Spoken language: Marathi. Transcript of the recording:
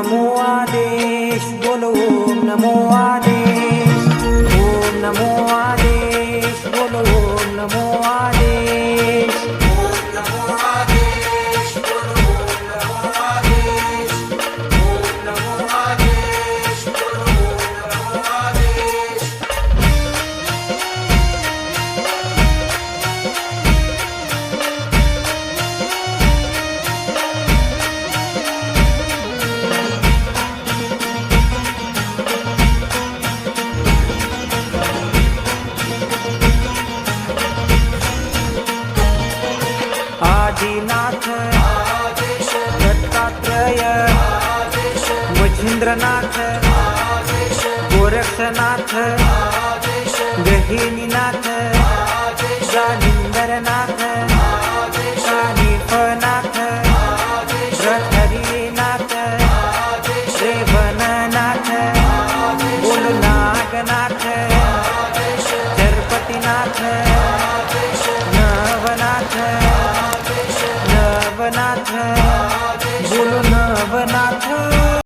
नमो आदेश बोलो ओम नमो आदेश। ओम नमो आदेश बोलो ओम नमो आदेश। ओम नमो आदेश बोलो ओम नमो आदेश। ओम नमो आदेश बोलो ओम नमो आदेश। आदिनाथ आदेश दत्तात्रेय आदेश मच्छिंद्रनाथ आदेश गोरक्षनाथ आदेश गहिनी